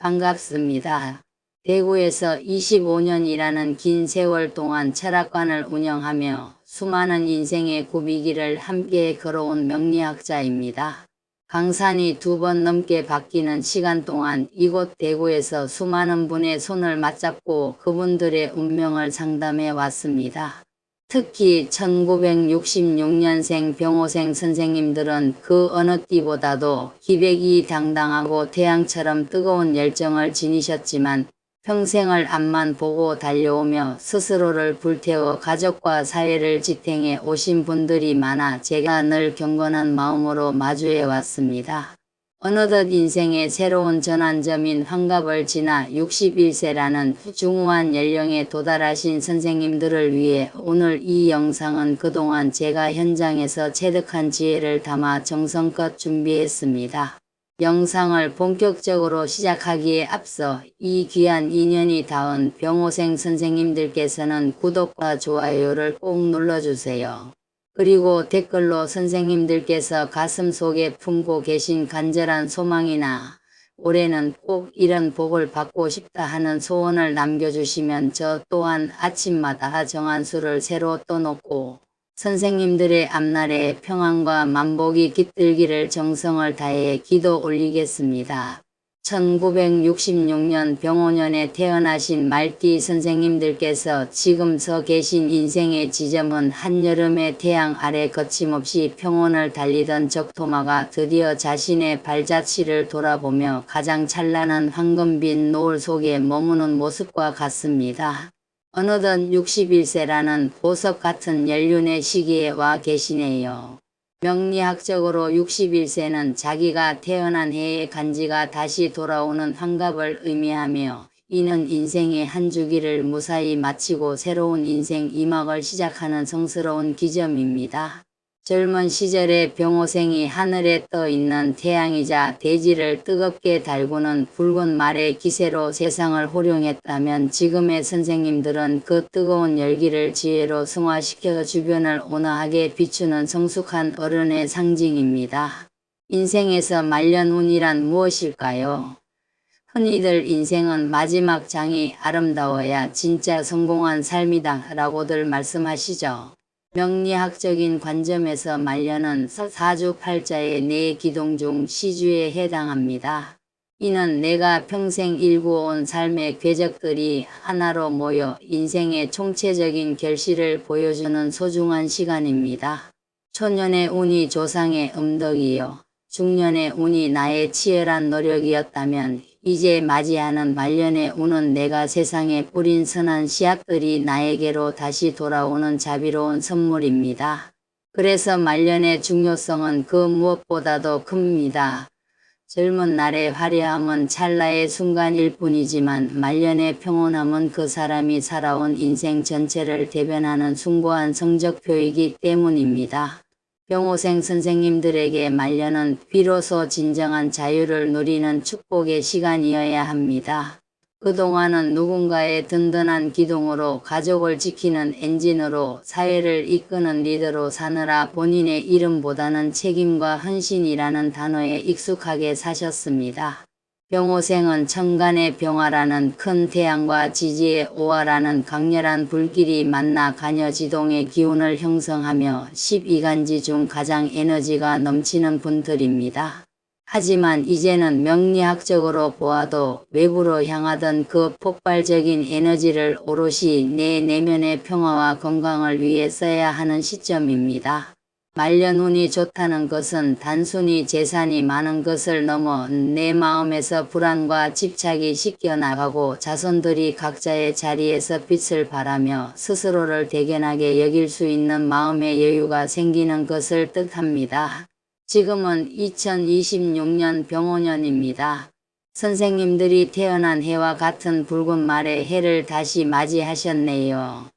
반갑습니다. 대구에서 25년이라는 긴 세월 동안 철학관을 운영하며 수많은 인생의 고비길을 함께 걸어온 명리학자입니다. 강산이 2번 넘게 바뀌는 시간 동안 이곳 대구에서 수많은 분의 손을 맞잡고 그분들의 운명을 상담해 왔습니다. 특히 1966년생 병호생 선생님들은 그 어느 때보다도 기백이 당당하고 태양처럼 뜨거운 열정을 지니셨지만 평생을 앞만 보고 달려오며 스스로를 불태워 가족과 사회를 지탱해 오신 분들이 많아 제가 늘 경건한 마음으로 마주해 왔습니다. 어느덧 인생의 새로운 전환점인 환갑을 지나 61세라는 중후한 연령에 도달하신 선생님들을 위해 오늘 이 영상은 그동안 제가 현장에서 체득한 지혜를 담아 정성껏 준비했습니다. 영상을 본격적으로 시작하기에 앞서 이 귀한 인연이 닿은 병호생 선생님들께서는 구독과 좋아요를 꼭 눌러주세요. 그리고 댓글로 선생님들께서 가슴속에 품고 계신 간절한 소망이나 올해는 꼭 이런 복을 받고 싶다 하는 소원을 남겨주시면 저 또한 아침마다 정한 수를 새로 떠놓고 선생님들의 앞날에 평안과 만복이 깃들기를 정성을 다해 기도 올리겠습니다. 1966년 병오년에 태어나신 말띠 선생님들께서 지금 서 계신 인생의 지점은 한여름의 태양 아래 거침없이 평온을 달리던 적토마가 드디어 자신의 발자취를 돌아보며 가장 찬란한 황금빛 노을 속에 머무는 모습과 같습니다. 어느덧 61세라는 보석 같은 연륜의 시기에 와 계시네요. 명리학적으로 61세는 자기가 태어난 해의 간지가 다시 돌아오는 환갑을 의미하며 이는 인생의 한 주기를 무사히 마치고 새로운 인생 2막을 시작하는 성스러운 기점입니다. 젊은 시절의 병호생이 하늘에 떠 있는 태양이자 대지를 뜨겁게 달구는 붉은 말의 기세로 세상을 호령했다면 지금의 선생님들은 그 뜨거운 열기를 지혜로 승화시켜 주변을 온화하게 비추는 성숙한 어른의 상징입니다. 인생에서 말년운이란 무엇일까요? 흔히들 인생은 마지막 장이 아름다워야 진짜 성공한 삶이다 라고들 말씀하시죠. 명리학적인 관점에서 말년은 사주팔자의 4기둥 중 시주에 해당합니다. 이는 내가 평생 일구어온 삶의 궤적들이 하나로 모여 인생의 총체적인 결실을 보여주는 소중한 시간입니다. 초년의 운이 조상의 음덕이요 중년의 운이 나의 치열한 노력이었다면 이제 맞이하는 말년의 운은 내가 세상에 뿌린 선한 씨앗들이 나에게로 다시 돌아오는 자비로운 선물입니다. 그래서 말년의 중요성은 그 무엇보다도 큽니다. 젊은 날의 화려함은 찰나의 순간일 뿐이지만 말년의 평온함은 그 사람이 살아온 인생 전체를 대변하는 숭고한 성적표이기 때문입니다. 병호생 선생님들에게 말년은 비로소 진정한 자유를 누리는 축복의 시간이어야 합니다. 그동안은 누군가의 든든한 기둥으로 가족을 지키는 엔진으로 사회를 이끄는 리더로 사느라 본인의 이름보다는 책임과 헌신이라는 단어에 익숙하게 사셨습니다. 병호생은 천간의 병화라는 큰 태양과 지지의 오화라는 강렬한 불길이 만나 간여지동의 기운을 형성하며 12간지 중 가장 에너지가 넘치는 분들입니다. 하지만 이제는 명리학적으로 보아도 외부로 향하던 그 폭발적인 에너지를 오롯이 내 내면의 평화와 건강을 위해 써야 하는 시점입니다. 말년운이 좋다는 것은 단순히 재산이 많은 것을 넘어 내 마음에서 불안과 집착이 씻겨나가고 자손들이 각자의 자리에서 빛을 발하며 스스로를 대견하게 여길 수 있는 마음의 여유가 생기는 것을 뜻합니다. 지금은 2026년 병오년입니다. 선생님들이 태어난 해와 같은 붉은 말의 해를 다시 맞이하셨네요.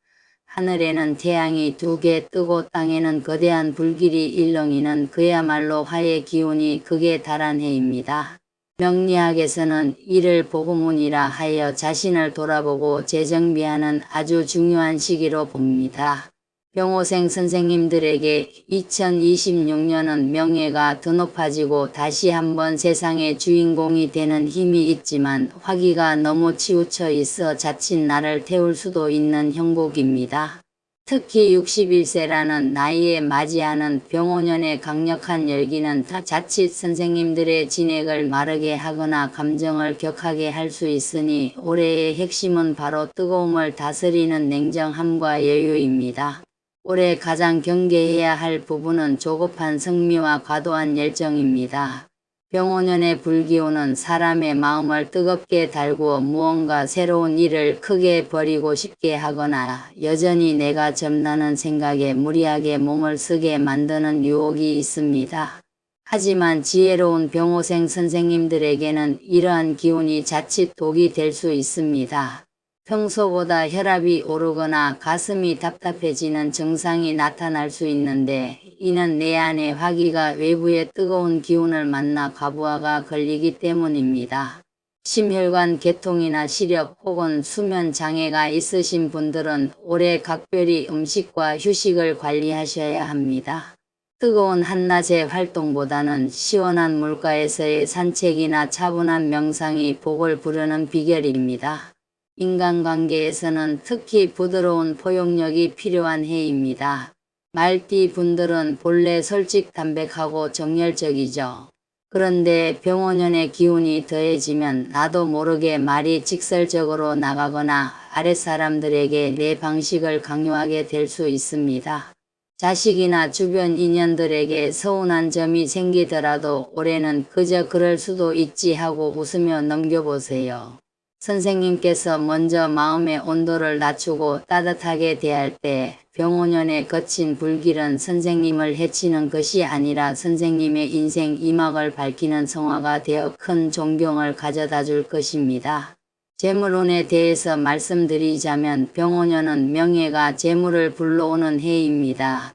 하늘에는 태양이 2개 뜨고 땅에는 거대한 불길이 일렁이는 그야말로 화의 기운이 극에 달한 해입니다. 명리학에서는 이를 복음운이라 하여 자신을 돌아보고 재정비하는 아주 중요한 시기로 봅니다. 병호생 선생님들에게 2026년은 명예가 더 높아지고 다시 한번 세상의 주인공이 되는 힘이 있지만 화기가 너무 치우쳐 있어 자칫 나를 태울 수도 있는 형국입니다. 특히 61세라는 나이에 맞이하는 병오년의 강력한 열기는 자칫 선생님들의 진액을 마르게 하거나 감정을 격하게 할 수 있으니 올해의 핵심은 바로 뜨거움을 다스리는 냉정함과 여유입니다. 올해 가장 경계해야 할 부분은 조급한 성미와 과도한 열정입니다. 병오년의 불기운은 사람의 마음을 뜨겁게 달구어 무언가 새로운 일을 크게 벌이고 싶게 하거나 여전히 내가 젊다는 생각에 무리하게 몸을 쓰게 만드는 유혹이 있습니다. 하지만 지혜로운 병호생 선생님들에게는 이러한 기운이 자칫 독이 될 수 있습니다. 평소보다 혈압이 오르거나 가슴이 답답해지는 증상이 나타날 수 있는데 이는 내 안의 화기가 외부의 뜨거운 기운을 만나 과부하가 걸리기 때문입니다. 심혈관 계통이나 시력 혹은 수면 장애가 있으신 분들은 올해 각별히 음식과 휴식을 관리하셔야 합니다. 뜨거운 한낮의 활동보다는 시원한 물가에서의 산책이나 차분한 명상이 복을 부르는 비결입니다. 인간관계에서는 특히 부드러운 포용력이 필요한 해입니다. 말띠 분들은 본래 솔직 담백하고 정열적이죠. 그런데 병오년의 기운이 더해지면 나도 모르게 말이 직설적으로 나가거나 아랫사람들에게 내 방식을 강요하게 될 수 있습니다. 자식이나 주변 인연들에게 서운한 점이 생기더라도 올해는 그저 그럴 수도 있지 하고 웃으며 넘겨보세요. 선생님께서 먼저 마음의 온도를 낮추고 따뜻하게 대할 때 병오년의 거친 불길은 선생님을 해치는 것이 아니라 선생님의 인생 이막을 밝히는 성화가 되어 큰 존경을 가져다 줄 것입니다. 재물운에 대해서 말씀드리자면 병오년은 명예가 재물을 불러오는 해입니다.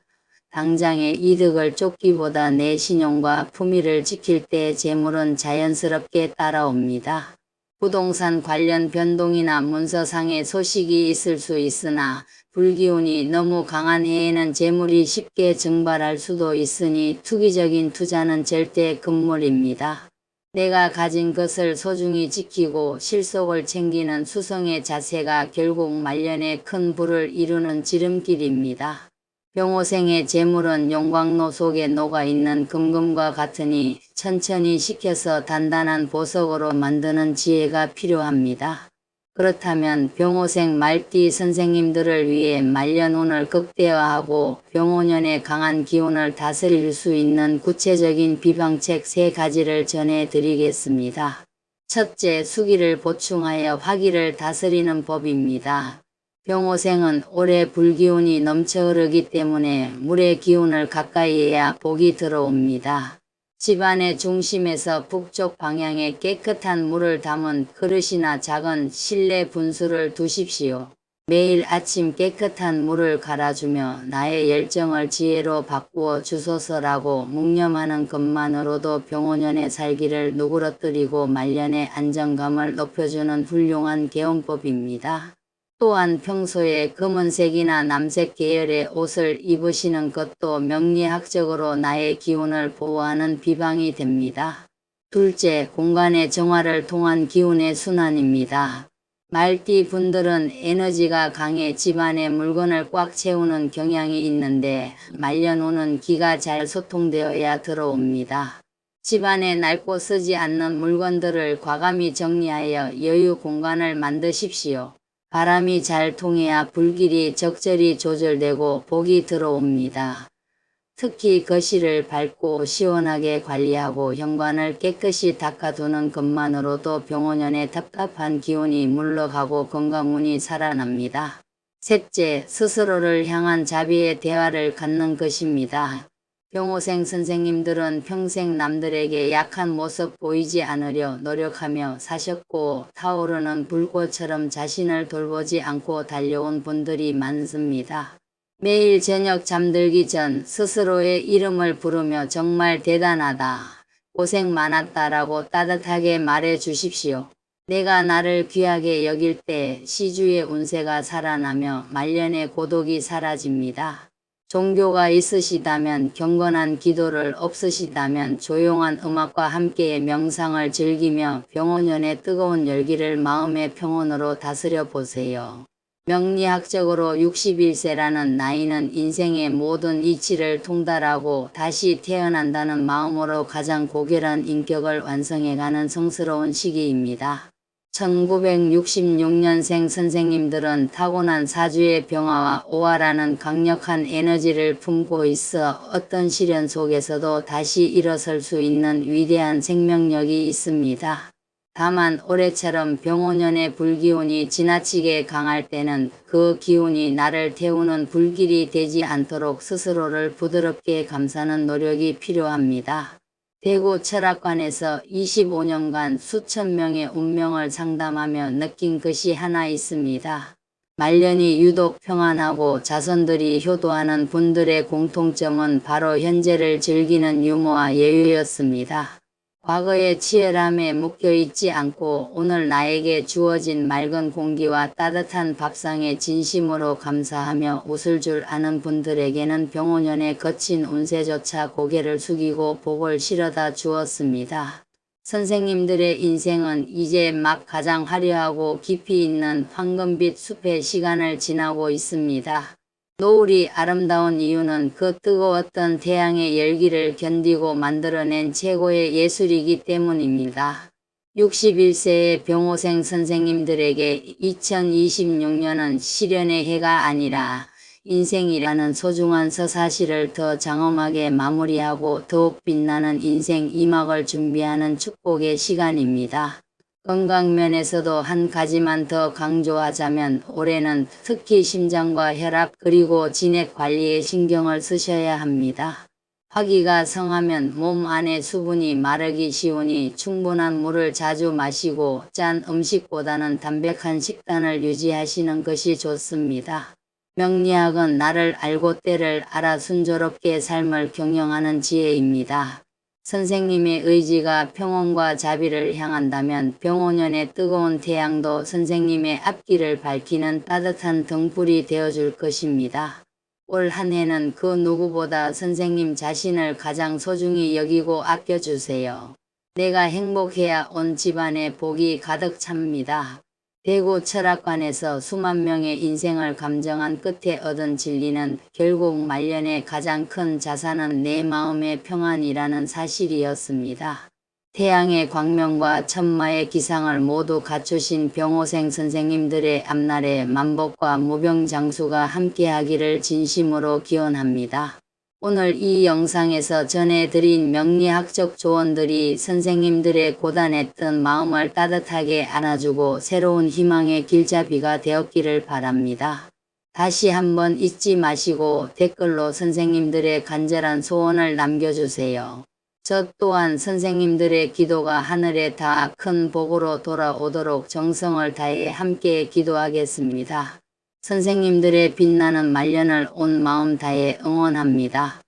당장의 이득을 쫓기보다 내 신용과 품위를 지킬 때 재물은 자연스럽게 따라옵니다. 부동산 관련 변동이나 문서상의 소식이 있을 수 있으나 불기운이 너무 강한 해에는 재물이 쉽게 증발할 수도 있으니 투기적인 투자는 절대 금물입니다. 내가 가진 것을 소중히 지키고 실속을 챙기는 수성의 자세가 결국 말년에 큰 부를 이루는 지름길입니다. 병호생의 재물은 용광로 속에 녹아있는 금금과 같으니 천천히 식혀서 단단한 보석으로 만드는 지혜가 필요합니다. 그렇다면 병호생 말띠 선생님들을 위해 말년운을 극대화하고 병오년의 강한 기운을 다스릴 수 있는 구체적인 비방책 3가지를 전해드리겠습니다. 첫째, 수기를 보충하여 화기를 다스리는 법입니다. 병호생은 올해 불기운이 넘쳐 흐르기 때문에 물의 기운을 가까이 해야 복이 들어옵니다. 집안의 중심에서 북쪽 방향에 깨끗한 물을 담은 그릇이나 작은 실내 분수를 두십시오. 매일 아침 깨끗한 물을 갈아주며 나의 열정을 지혜로 바꾸어 주소서라고 묵념하는 것만으로도 병오년의 살기를 누그러뜨리고 말년의 안정감을 높여주는 훌륭한 개운법입니다. 또한 평소에 검은색이나 남색 계열의 옷을 입으시는 것도 명리학적으로 나의 기운을 보호하는 비방이 됩니다. 둘째, 공간의 정화를 통한 기운의 순환입니다. 말띠 분들은 에너지가 강해 집안에 물건을 꽉 채우는 경향이 있는데 말년운은 기가 잘 소통되어야 들어옵니다. 집안에 낡고 쓰지 않는 물건들을 과감히 정리하여 여유 공간을 만드십시오. 바람이 잘 통해야 불길이 적절히 조절되고 복이 들어옵니다. 특히 거실을 밝고 시원하게 관리하고 현관을 깨끗이 닦아두는 것만으로도 병오년의 답답한 기운이 물러가고 건강운이 살아납니다. 셋째, 스스로를 향한 자비의 대화를 갖는 것입니다. 병호생 선생님들은 평생 남들에게 약한 모습 보이지 않으려 노력하며 사셨고 타오르는 불꽃처럼 자신을 돌보지 않고 달려온 분들이 많습니다. 매일 저녁 잠들기 전 스스로의 이름을 부르며 정말 대단하다, 고생 많았다라고 따뜻하게 말해 주십시오. 내가 나를 귀하게 여길 때 시주의 운세가 살아나며 말년의 고독이 사라집니다. 종교가 있으시다면, 경건한 기도를 없으시다면 조용한 음악과 함께의 명상을 즐기며 병원연의 뜨거운 열기를 마음의 평온으로 다스려 보세요. 명리학적으로 61세라는 나이는 인생의 모든 이치를 통달하고 다시 태어난다는 마음으로 가장 고결한 인격을 완성해가는 성스러운 시기입니다. 1966년생 선생님들은 타고난 사주의 병화와 오화라는 강력한 에너지를 품고 있어 어떤 시련 속에서도 다시 일어설 수 있는 위대한 생명력이 있습니다. 다만 올해처럼 병오년의 불기운이 지나치게 강할 때는 그 기운이 나를 태우는 불길이 되지 않도록 스스로를 부드럽게 감싸는 노력이 필요합니다. 대구 철학관에서 25년간 수천 명의 운명을 상담하며 느낀 것이 하나 있습니다. 말년이 유독 평안하고 자손들이 효도하는 분들의 공통점은 바로 현재를 즐기는 유머와 여유였습니다. 과거의 치열함에 묶여있지 않고 오늘 나에게 주어진 맑은 공기와 따뜻한 밥상에 진심으로 감사하며 웃을 줄 아는 분들에게는 병오년의 거친 운세조차 고개를 숙이고 복을 실어다 주었습니다. 선생님들의 인생은 이제 막 가장 화려하고 깊이 있는 황금빛 숲의 시간을 지나고 있습니다. 노을이 아름다운 이유는 그 뜨거웠던 태양의 열기를 견디고 만들어낸 최고의 예술이기 때문입니다. 61세의 병오생 선생님들에게 2026년은 시련의 해가 아니라 인생이라는 소중한 서사시를 더 장엄하게 마무리하고 더욱 빛나는 인생 2막을 준비하는 축복의 시간입니다. 건강면에서도 한 가지만 더 강조하자면 올해는 특히 심장과 혈압 그리고 진액 관리에 신경을 쓰셔야 합니다. 화기가 성하면 몸 안의 수분이 마르기 쉬우니 충분한 물을 자주 마시고 짠 음식보다는 담백한 식단을 유지하시는 것이 좋습니다. 명리학은 나를 알고 때를 알아 순조롭게 삶을 경영하는 지혜입니다. 선생님의 의지가 평온과 자비를 향한다면 병오년의 뜨거운 태양도 선생님의 앞길을 밝히는 따뜻한 등불이 되어줄 것입니다. 올 한 해는 그 누구보다 선생님 자신을 가장 소중히 여기고 아껴주세요. 내가 행복해야 온 집안에 복이 가득 찹니다. 대구 철학관에서 수만 명의 인생을 감정한 끝에 얻은 진리는 결국 말년의 가장 큰 자산은 내 마음의 평안이라는 사실이었습니다. 태양의 광명과 천마의 기상을 모두 갖추신 병오생 선생님들의 앞날에 만복과 무병장수가 함께하기를 진심으로 기원합니다. 오늘 이 영상에서 전해드린 명리학적 조언들이 선생님들의 고단했던 마음을 따뜻하게 안아주고 새로운 희망의 길잡이가 되었기를 바랍니다. 다시 한번 잊지 마시고 댓글로 선생님들의 간절한 소원을 남겨주세요. 저 또한 선생님들의 기도가 하늘에 닿아 큰 복으로 돌아오도록 정성을 다해 함께 기도하겠습니다. 선생님들의 빛나는 말년을 온 마음 다해 응원합니다.